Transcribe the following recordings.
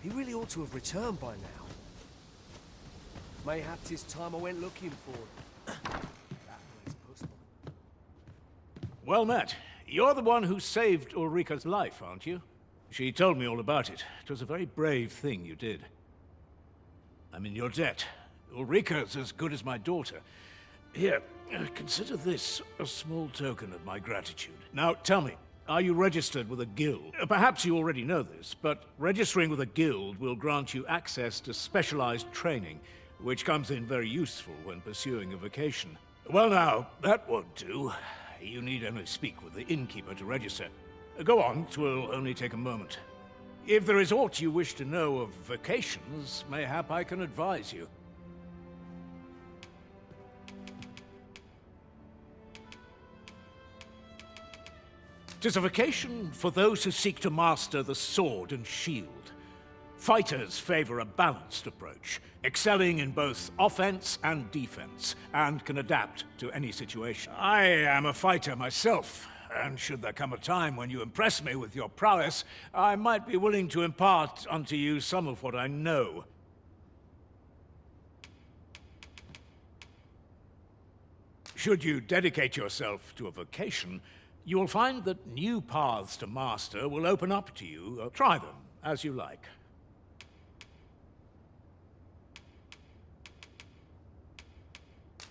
He really ought to have returned by now. Mayhap 'tis time I went looking for him. That place puts my... Well met. You're the one who saved Ulrika's life, aren't you? She told me all about it. It was a very brave thing you did. I'm in your debt. Ulrika's as good as my daughter. Here, consider this a small token of my gratitude. Now, tell me, are you registered with a guild? Perhaps you already know this, but registering with a guild will grant you access to specialized training, which comes in very useful when pursuing a vocation. Well now, that won't do. You need only speak with the innkeeper to register. Go on, 'twill only take a moment. If there is aught you wish to know of vocations, mayhap I can advise you. 'Tis a vocation for those who seek to master the sword and shield. Fighters favor a balanced approach, excelling in both offense and defense, and can adapt to any situation. I am a fighter myself, and should there come a time when you impress me with your prowess, I might be willing to impart unto you some of what I know. Should you dedicate yourself to a vocation, you will find that new paths to master will open up to you. Try them as you like.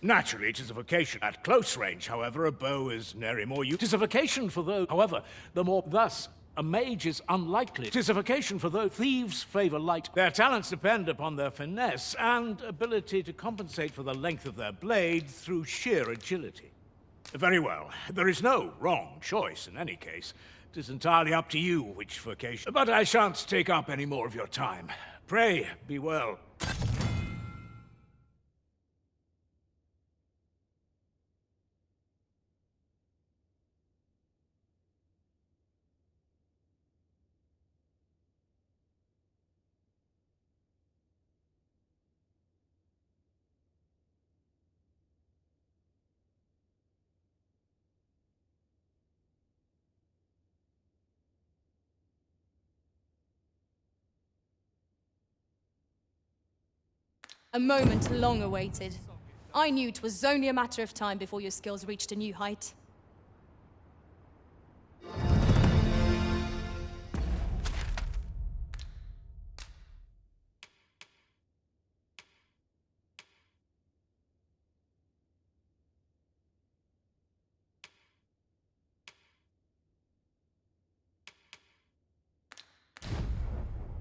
Naturally, it is a vocation. At close range, however, a bow is nary more use. 'Tis a vocation for those, however, the more thus, a mage is unlikely. 'Tis a vocation for those thieves favor light. Their talents depend upon their finesse and ability to compensate for the length of their blade through sheer agility. Very well. There is no wrong choice in any case. It is entirely up to you which vocation. But I shan't take up any more of your time. Pray, be well. A moment long awaited. I knew 'twas only a matter of time before your skills reached a new height.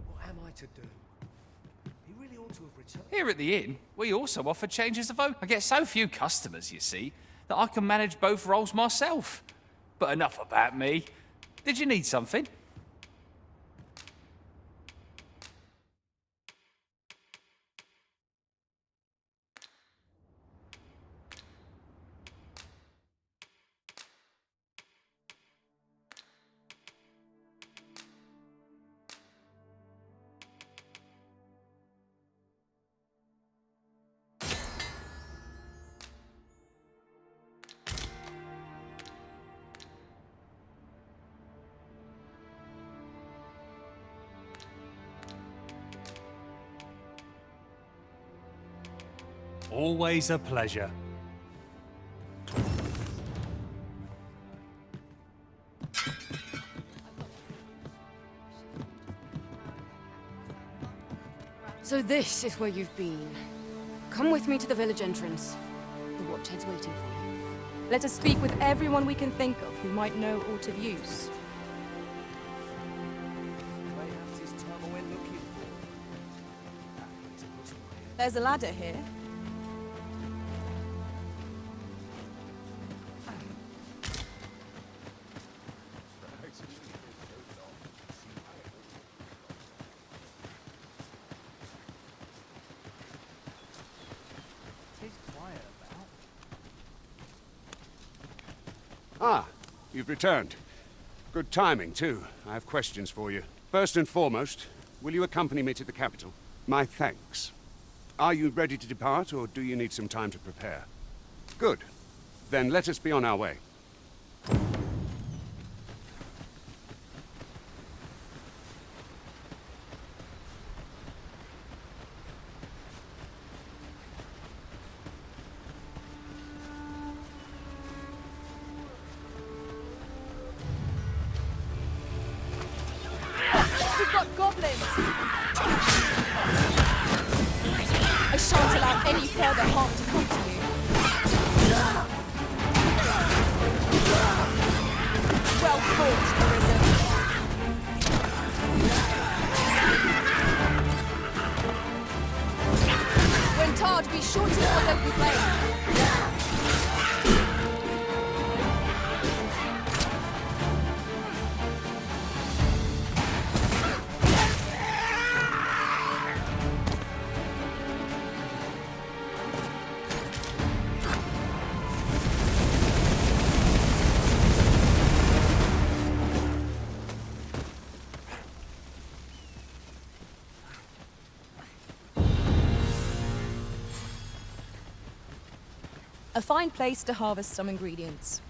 What am I to do? He really ought to have returned. Here at the inn, we also offer changes of vote. I get so few customers, you see, that I can manage both roles myself. But enough about me. Did you need something? Always a pleasure. So this is where you've been. Come with me to the village entrance. The watchhead's waiting for you. Let us speak with everyone we can think of who might know aught of use. Mayhap 'tis time I went looking for him. That place puts my... There's a ladder here. Ah, you've returned. Good timing, too. I have questions for you. First and foremost, will you accompany me to the capital? My thanks. Are you ready to depart, or do you need some time to prepare? Good. Then let us be on our way. We've got goblins! I shan't allow any further harm to come to you. Well fought, Arisen. When tarred, be sure to avoid open flame. A fine place to harvest some ingredients.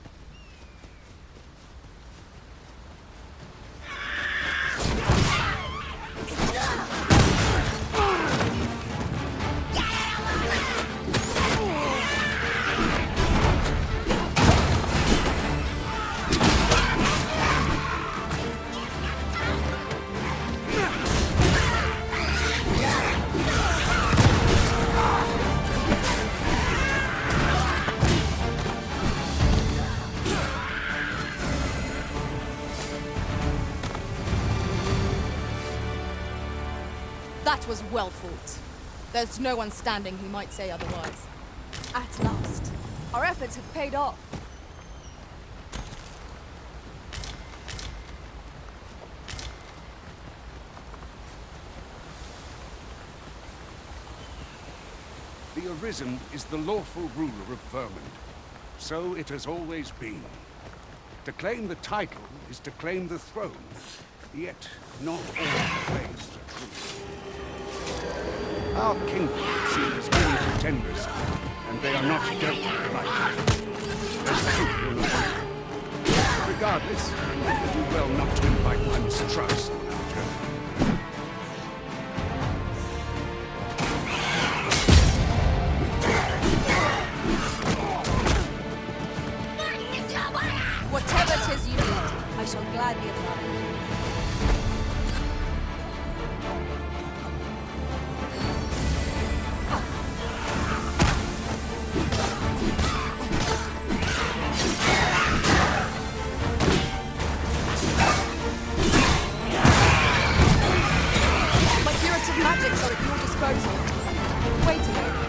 That was well fought. There's no one standing who might say otherwise. At last, our efforts have paid off. The Arisen is the lawful ruler of Vermund. So it has always been. To claim the title is to claim the throne. Yet, not all ways are true. Our kingdom sees many pretenders, and they are not dealt with lightly. There's truth in the world. Regardless, I do well not to invite my mistrust on our journey. Whatever 'tis you need, I shall gladly oblige. My curative magics are at your disposal. Wait a moment.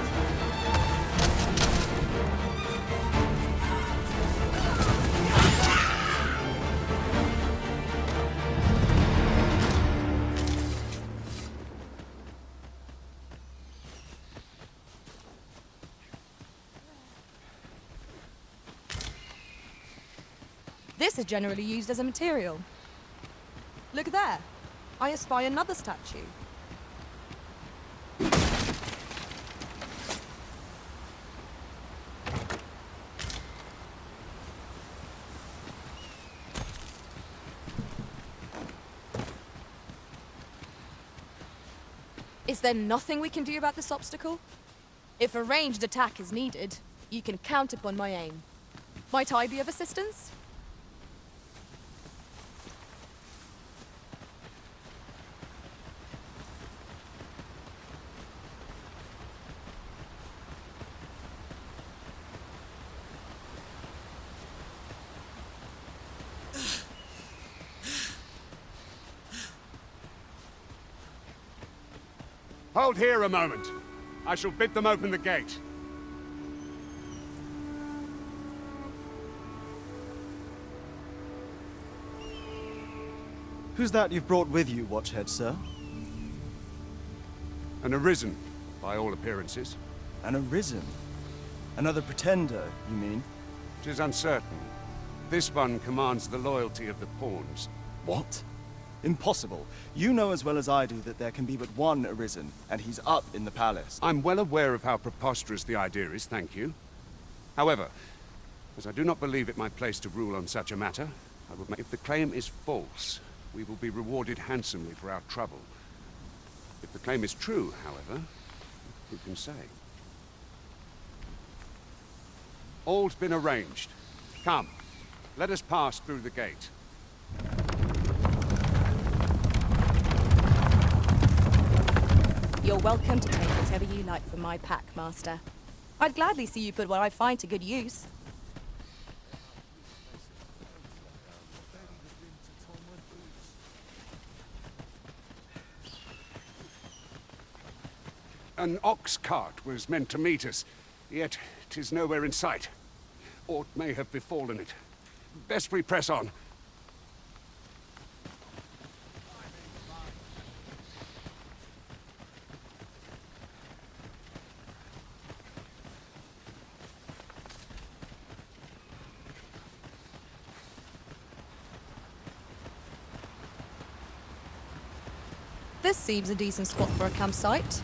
This is generally used as a material. Look there. I espy another statue. Is there nothing we can do about this obstacle? If a ranged attack is needed, you can count upon my aim. Might I be of assistance? Hold here a moment. I shall bid them open the gate. Who's that you've brought with you, Watchhead, sir? An Arisen, by all appearances. An Arisen? Another pretender, you mean? 'Tis uncertain. This one commands the loyalty of the pawns. What? Impossible. You know as well as I do that there can be but one Arisen, and he's up in the palace. I'm well aware of how preposterous the idea is, thank you. However, as I do not believe it my place to rule on such a matter, I will make... If the claim is false, we will be rewarded handsomely for our trouble. If the claim is true, however, who can say? All's been arranged. Come, let us pass through the gate. You're welcome to take whatever you like from my pack, Master. I'd gladly see you put what I find to good use. An ox cart was meant to meet us, yet 'tis nowhere in sight. Aught may have befallen it. Best we press on. This seems a decent spot for a campsite.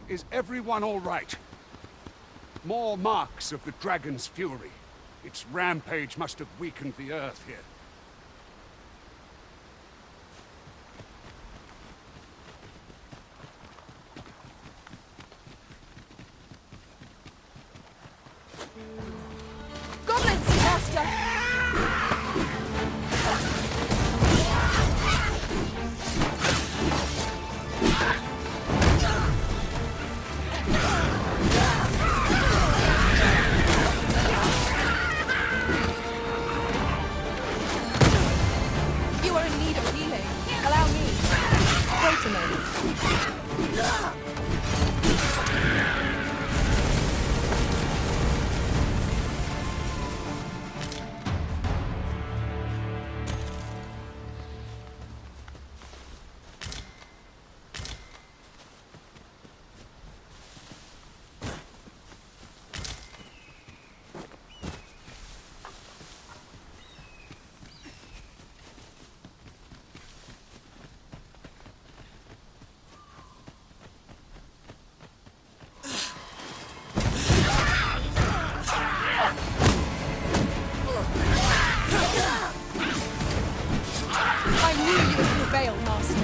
Is everyone all right? More marks of the dragon's fury. Its rampage must have weakened the earth here. Goblins, Master! You are in need of healing. Allow me. Wait a moment. I knew you would prevail, Master.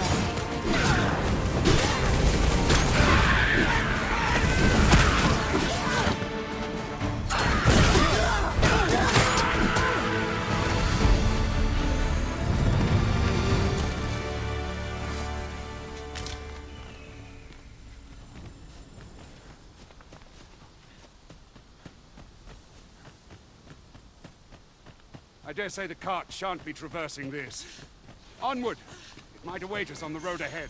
I dare say the cart shan't be traversing this. Onward! It might await us on the road ahead.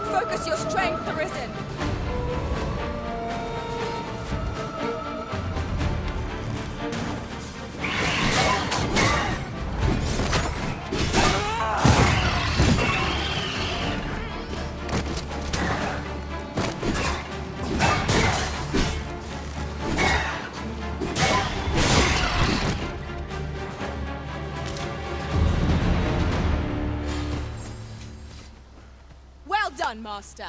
Focus your strength, Arisen. Well done, Master.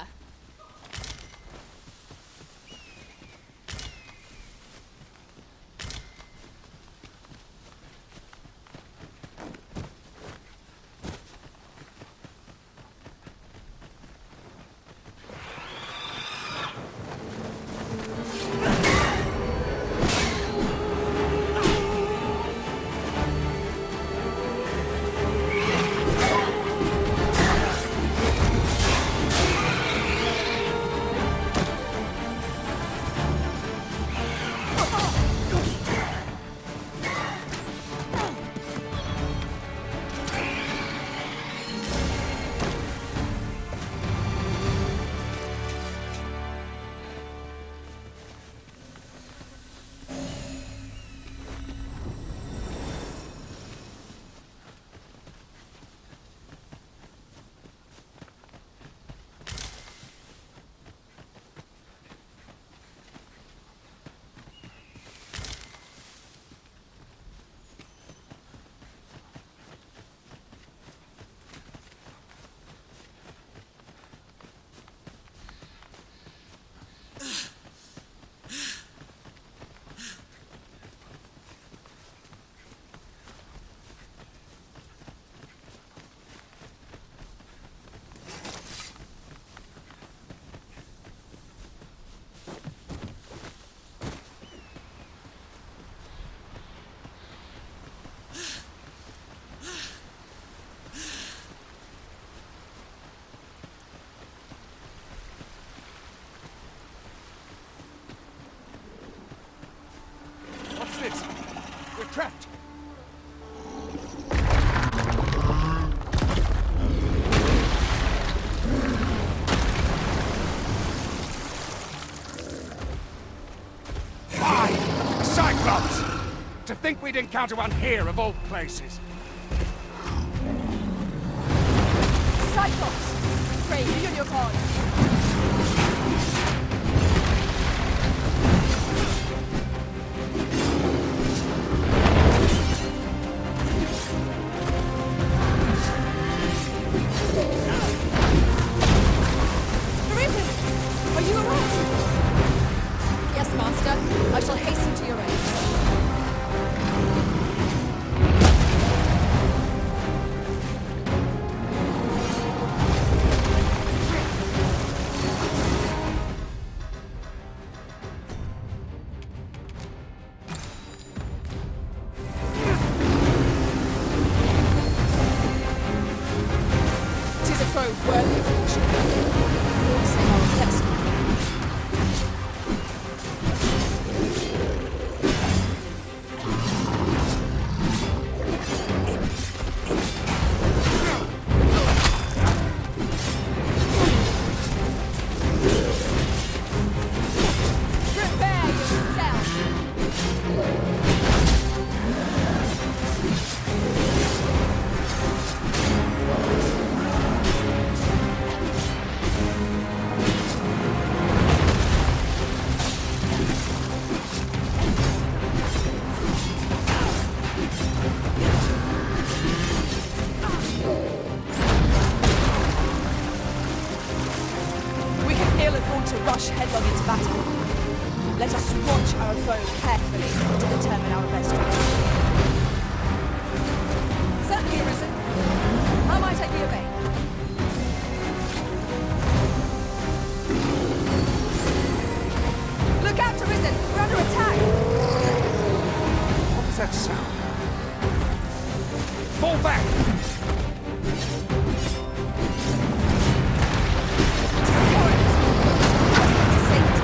We're trapped! Why? Cyclops! To think we'd encounter one here of all places. Cyclops! Ray, be on your guard. Are you alright? Yes, Master. I shall hasten to your aid. Tis a foe worthy of caution. Also our destiny. Prepare yourself! We can ill afford to rush headlong into battle. Let us watch our foe carefully to determine our best strategy. Certainly, Arisen. How might I be of aid? Look out, Arisen! We're under attack! What was that sound? Fall back! Torrent! To safety.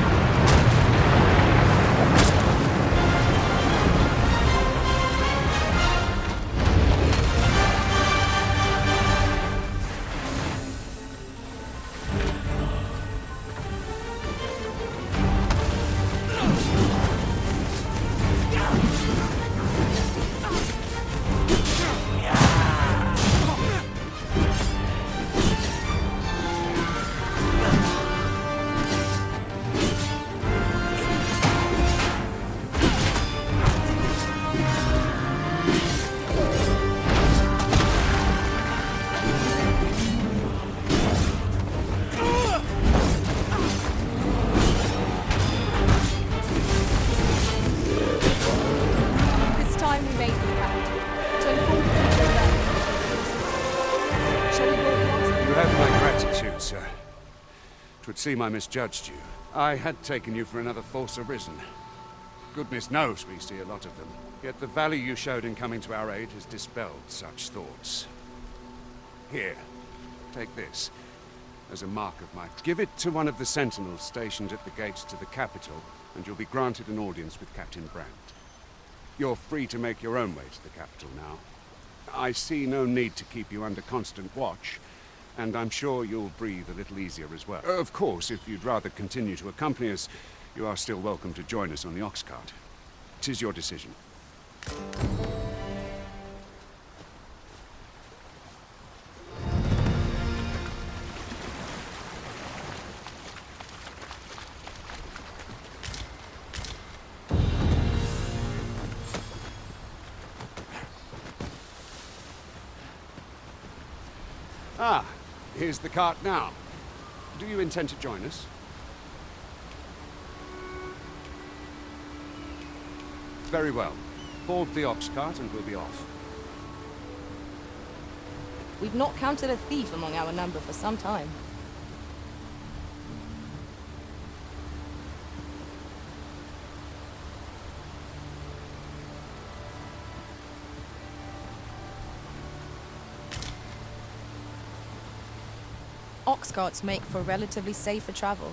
This time we made the pact to inform the future of Shall we broadcast? You have my gratitude, sir. 'Twould seem I misjudged you. I had taken you for another Force Arisen. Goodness knows we see a lot of them. Yet the value you showed in coming to our aid has dispelled such thoughts. Here, take this as a mark of my... Give it to one of the sentinels stationed at the gates to the capital, and you'll be granted an audience with Captain Brandt. You're free to make your own way to the capital now. I see no need to keep you under constant watch, and I'm sure you'll breathe a little easier as well. Of course, if you'd rather continue to accompany us, you are still welcome to join us on the ox cart. 'Tis your decision. Ah, here's the cart now. Do you intend to join us? Very well. Board the ox cart and we'll be off. We've not counted a thief among our number for some time. Ox carts make for relatively safer travel.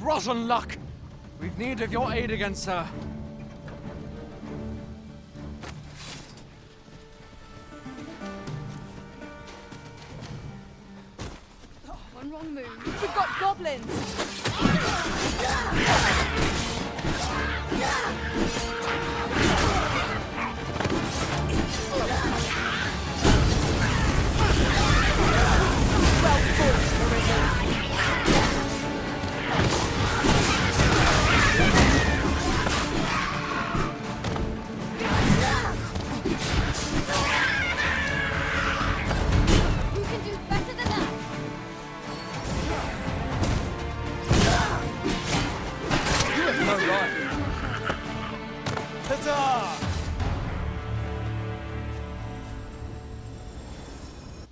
rotten luck! We've need of your aid again, sir. One wrong move. We've got goblins!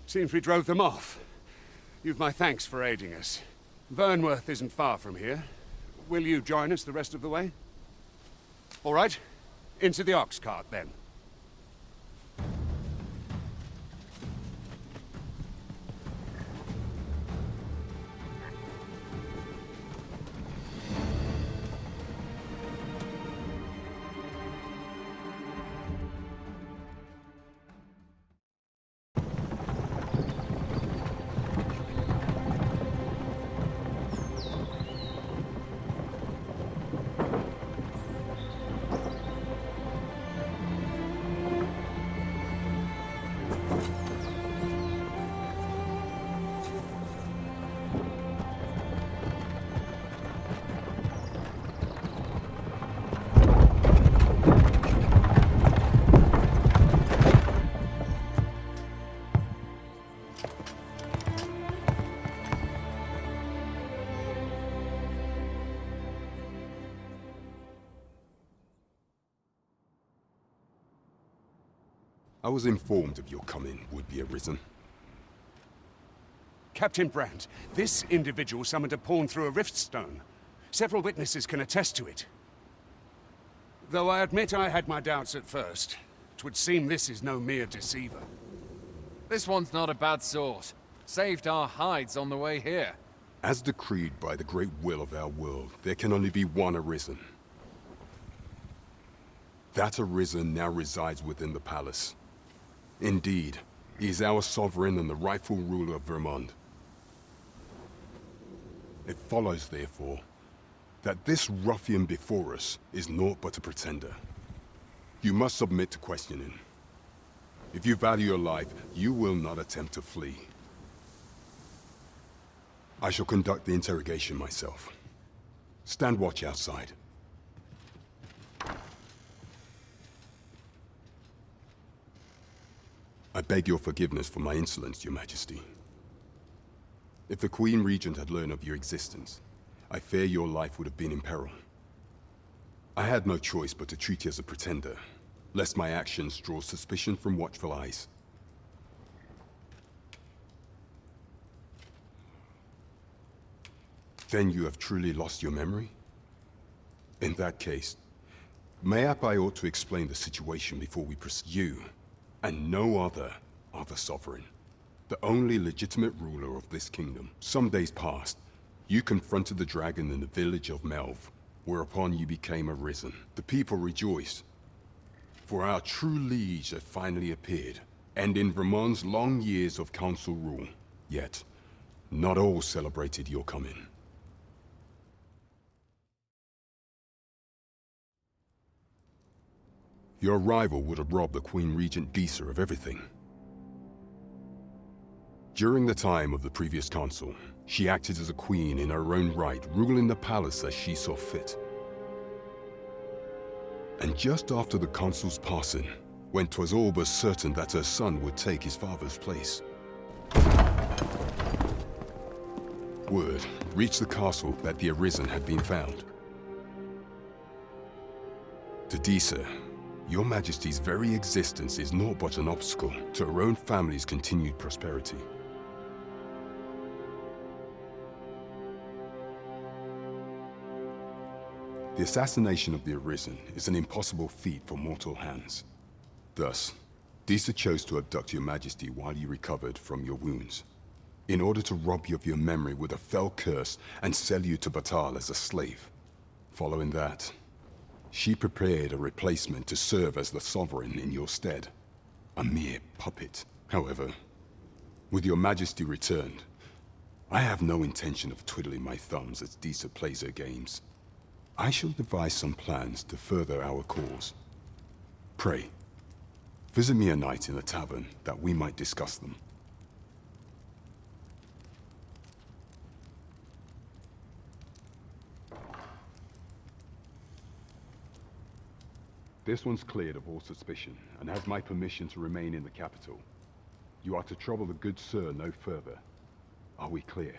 Seems we drove them off. You've my thanks for aiding us. Vernworth isn't far from here. Will you join us the rest of the way? All right. Into the ox cart, then. I was informed of your coming would be arisen. Captain Brandt, this individual summoned a pawn through a rift stone. Several witnesses can attest to it. Though I admit I had my doubts at first. 'Twould seem this is no mere deceiver. This one's not a bad sort. Saved our hides on the way here. As decreed by the great will of our world, there can only be one arisen. That arisen now resides within the palace. Indeed, he is our sovereign and the rightful ruler of Vermont. It follows, therefore, that this ruffian before us is naught but a pretender. You must submit to questioning. If you value your life, you will not attempt to flee. I shall conduct the interrogation myself. Stand watch outside. I beg your forgiveness for my insolence, Your Majesty. If the Queen Regent had learned of your existence, I fear your life would have been in peril. I had no choice but to treat you as a pretender, lest my actions draw suspicion from watchful eyes. Then you have truly lost your memory? In that case, mayhap I ought to explain the situation before we proceed. You, and no other, are the sovereign, the only legitimate ruler of this kingdom. Some days past, you confronted the dragon in the village of Melv, whereupon you became arisen. The people rejoiced, for our true liege had finally appeared, and in Vermont's long years of council rule. Yet, not all celebrated your coming. Your arrival would have robbed the Queen Regent Disa of everything. During the time of the previous council, she acted as a queen in her own right, ruling the palace as she saw fit. And just after the council's passing, when 'twas all but certain that her son would take his father's place, word reached the castle that the Arisen had been found. To Disa, Your Majesty's very existence is naught but an obstacle to her own family's continued prosperity. The assassination of the Arisen is an impossible feat for mortal hands. Thus, Disa chose to abduct Your Majesty while you recovered from your wounds. in order to rob you of your memory with a fell curse and sell you to Batal as a slave. Following that, she prepared a replacement to serve as the Sovereign in your stead. A mere puppet. However, with your Majesty returned, I have no intention of twiddling my thumbs as Disa plays her games. I shall devise some plans to further our cause. Pray, visit me a night in the tavern that we might discuss them. This one's cleared of all suspicion, and has my permission to remain in the capital. You are to trouble the good sir no further. Are we clear?